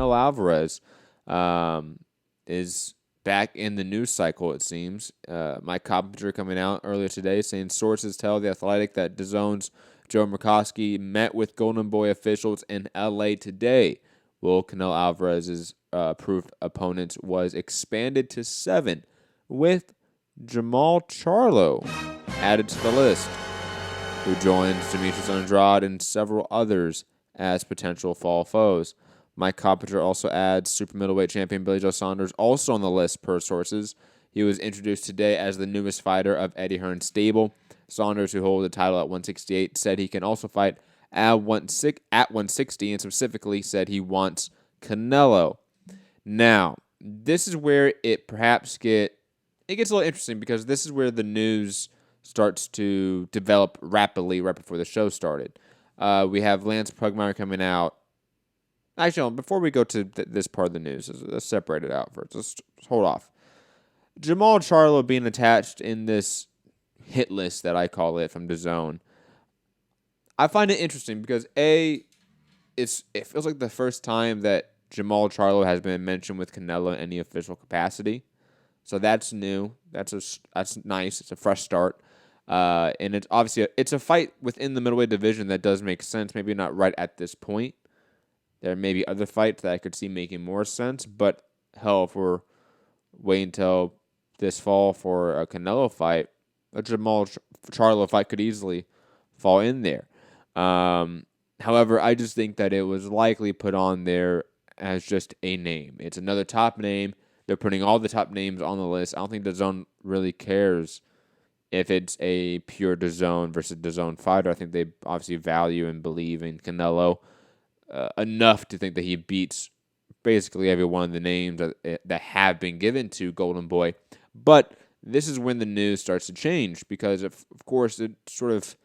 Canelo Alvarez is back in the news cycle, it seems. Mike Coppinger coming out earlier today saying sources tell The Athletic that DAZN's Joe Murkowski met with Golden Boy officials in L.A. today. Will Canelo Alvarez's approved opponents was expanded to 7, with Jamal Charlo added to the list, who joins Demetrius Andrade and several others as potential fall foes. Mike Coppinger also adds super middleweight champion Billy Joe Saunders, also on the list per sources. He was introduced today as the newest fighter of Eddie Hearn's stable. Saunders, who holds the title at 168, said he can also fight at 160, and specifically said he wants Canelo. Now, this is where it perhaps gets a little interesting, because this is where the news starts to develop rapidly right before the show started. We have Lance Pugmire coming out. Actually, before we go to this part of the news, let's separate it out first. Let's hold off. Jamal Charlo being attached in this hit list that I call it from DAZN. I find it interesting because it feels like the first time that Jamal Charlo has been mentioned with Canelo in any official capacity. So that's new. That's nice. It's a fresh start. And it's obviously it's a fight within the middleweight division that does make sense. Maybe not right at this point. There may be other fights that I could see making more sense. But hell, if we're waiting until this fall for a Canelo fight, a Jamal Charlo fight could easily fall in there. However, I just think that it was likely put on there as just a name. It's another top name. They're putting all the top names on the list. I don't think DAZN really cares if it's a pure DAZN versus DAZN fighter. I think they obviously value and believe in Canelo enough to think that he beats basically every one of the names that have been given to Golden Boy. But this is when the news starts to change, because, of course, it sort of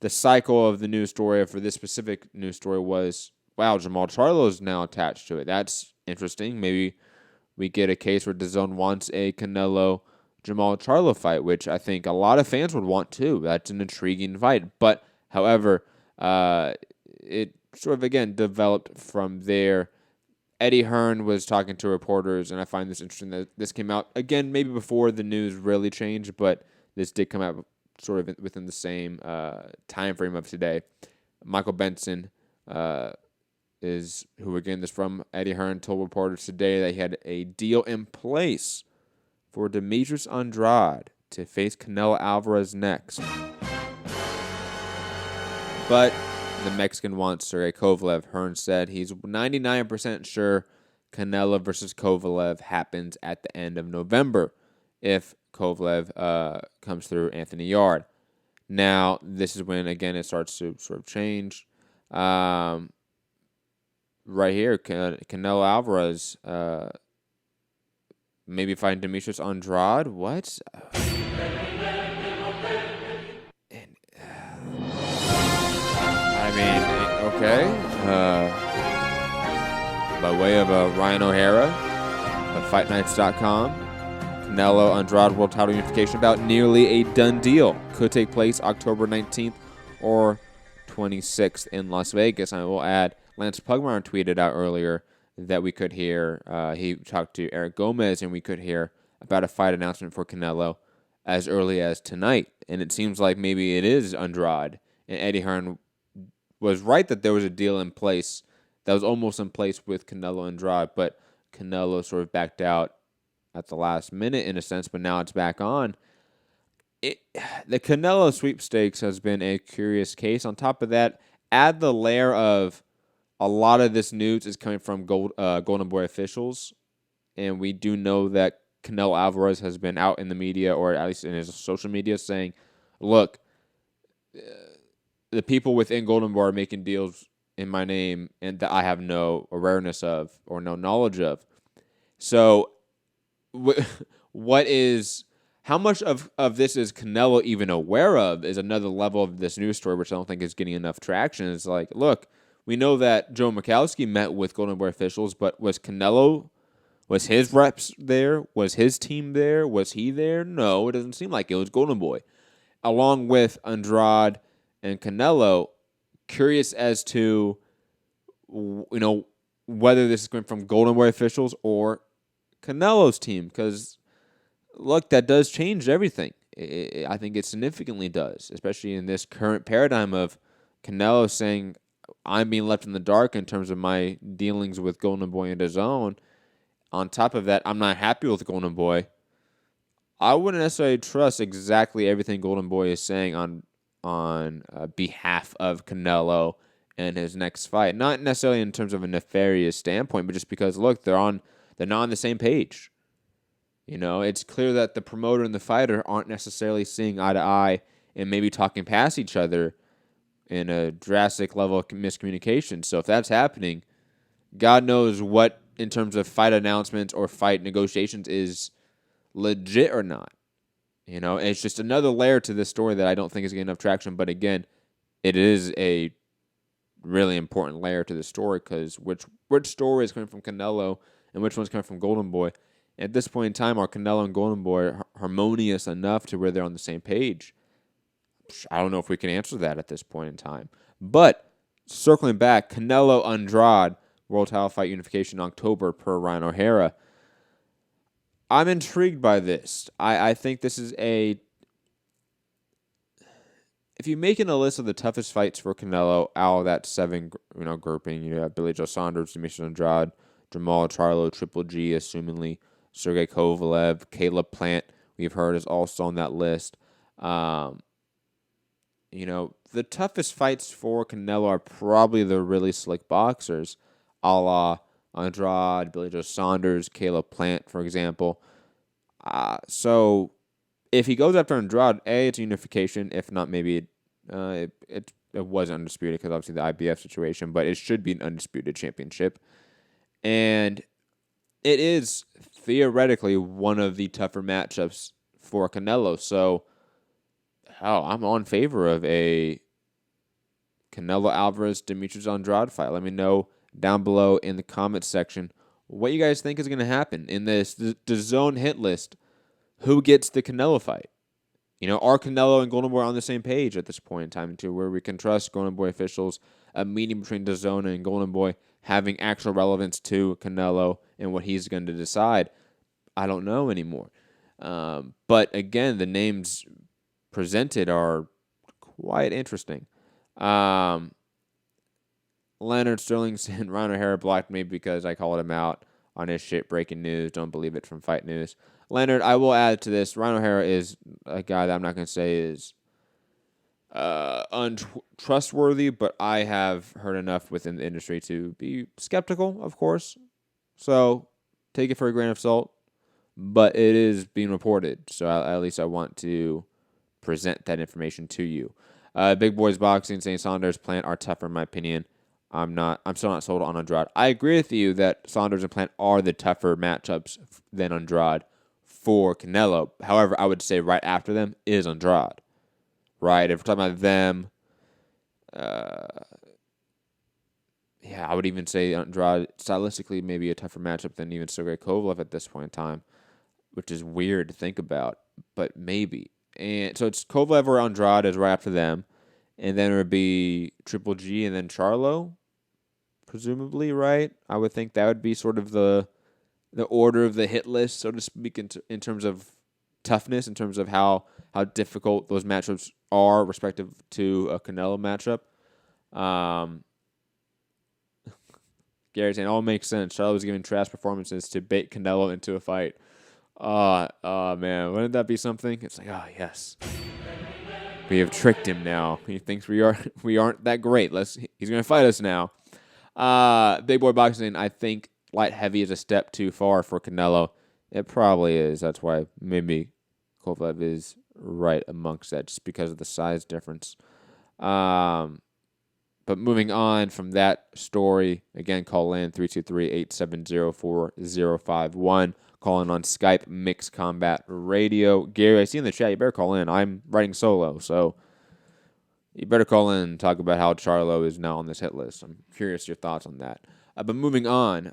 the cycle of the news story for this specific news story was, wow, Jamal Charlo is now attached to it. That's interesting. Maybe we get a case where DAZN wants a Canelo-Jamal Charlo fight, which I think a lot of fans would want too. That's an intriguing fight. But, however, it sort of, again, developed from there. Eddie Hearn was talking to reporters, and I find this interesting that this came out, again, maybe before the news really changed, but this did come out sort of within the same time frame of today. Michael Benson is who we're getting this from. Eddie Hearn told reporters today that he had a deal in place for Demetrius Andrade to face Canelo Alvarez next. But the Mexican wants Sergey Kovalev. Hearn said he's 99% sure Canelo versus Kovalev happens at the end of November if Kovalev comes through Anthony Yard. Now, this is when, again, it starts to sort of change. Right here, Canelo Alvarez maybe fighting Demetrius Andrade. What? I mean, okay. By way of Ryan O'Hara of FightNights.com, Canelo Andrade World Title Unification bout nearly a done deal. Could take place October 19th or 26th in Las Vegas. I will add, Lance Pugmire tweeted out earlier that we could hear, he talked to Eric Gomez, and we could hear about a fight announcement for Canelo as early as tonight. And it seems like maybe it is Andrade. And Eddie Hearn was right that there was a deal in place that was almost in place with Canelo Andrade, but Canelo sort of backed out at the last minute in a sense, but now it's back on. The Canelo sweepstakes has been a curious case. On top of that, add the layer of a lot of this news is coming from Golden Boy officials, and we do know that Canelo Alvarez has been out in the media, or at least in his social media, saying, look, the people within Golden Boy are making deals in my name and that I have no awareness of or no knowledge of. So how much of this is Canelo even aware of is another level of this news story, which I don't think is getting enough traction. It's like, look, we know that Joe Murkowski met with Golden Boy officials, but was his reps there? Was his team there? Was he there? No, it doesn't seem like it was Golden Boy. Along with Andrade and Canelo, curious as to, whether this is coming from Golden Boy officials or Canelo's team, because look, that does change everything. I think it significantly does, especially in this current paradigm of Canelo saying, I'm being left in the dark in terms of my dealings with Golden Boy and DAZN. On top of that, I'm not happy with Golden Boy. I wouldn't necessarily trust exactly everything Golden Boy is saying on behalf of Canelo and his next fight. Not necessarily in terms of a nefarious standpoint, but just because, look, they're not on the same page. You know, it's clear that the promoter and the fighter aren't necessarily seeing eye to eye and maybe talking past each other in a drastic level of miscommunication. So if that's happening, God knows what, in terms of fight announcements or fight negotiations, is legit or not. You know, it's just another layer to this story that I don't think is getting enough traction. But again, it is a really important layer to the story, because which story is coming from Canelo and which one's coming from Golden Boy? At this point in time, are Canelo and Golden Boy harmonious enough to where they're on the same page? I don't know if we can answer that at this point in time. But circling back, Canelo Andrade, World Title Fight Unification in October per Ryan O'Hara. I'm intrigued by this. I think this is if you're making a list of the toughest fights for Canelo out of that 7 grouping, you have Billy Joe Saunders, Demetrius Andrade, Jamal Charlo, Triple G, assumingly Sergey Kovalev, Caleb Plant, we've heard, is also on that list. The toughest fights for Canelo are probably the really slick boxers, a la Andrade, Billy Joe Saunders, Caleb Plant, for example. So if he goes after Andrade, it's a unification. If not, maybe it wasn't undisputed because obviously the IBF situation, but it should be an undisputed championship. And it is theoretically one of the tougher matchups for Canelo. So, I'm on favor of a Canelo Alvarez Demetrius Andrade fight. Let me know down below in the comments section what you guys think is going to happen in this DAZN hit list. Who gets the Canelo fight? Are Canelo and Golden Boy on the same page at this point in time, to where we can trust Golden Boy officials, a meeting between DAZN and Golden Boy having actual relevance to Canelo and what he's going to decide? I don't know anymore. But again, the names presented are quite interesting. Leonard Sterling said Ryan O'Hara blocked me because I called him out on his shit breaking news. Don't believe it from Fight News. Leonard, I will add to this. Ryan O'Hara is a guy that I'm not going to say is untrustworthy, but I have heard enough within the industry to be skeptical, of course. So take it for a grain of salt. But it is being reported, so at least I want to present that information to you. Big Boys Boxing saying Saunders, Plant are tougher in my opinion. I'm still not sold on Andrade. I agree with you that Saunders and Plant are the tougher matchups than Andrade for Canelo. However, I would say right after them is Andrade. Right? If we're talking about them, I would even say Andrade stylistically maybe a tougher matchup than even Sergey Kovalev at this point in time, which is weird to think about, but maybe. And so it's Kovalev or Andrade is right after them, and then it would be Triple G and then Charlo, presumably, right? I would think that would be sort of the order of the hit list, so to speak, in terms of toughness, in terms of how difficult those matchups are respective to a Canelo matchup. Gary saying, all makes sense. Charlo was giving trash performances to bait Canelo into a fight. Man, wouldn't that be something? It's like, yes. We have tricked him now. He thinks we aren't that great. He's going to fight us now. Big Boy Boxing, I think light heavy is a step too far for Canelo. It probably is. That's why maybe Kovalev is right amongst that, just because of the size difference. But moving on from that story, again, call in 323-870-4051. Calling on Skype, Mixed Combat Radio. Gary, I see in the chat, you better call in. I'm writing solo, so you better call in and talk about how Charlo is now on this hit list. I'm curious your thoughts on that. But moving on.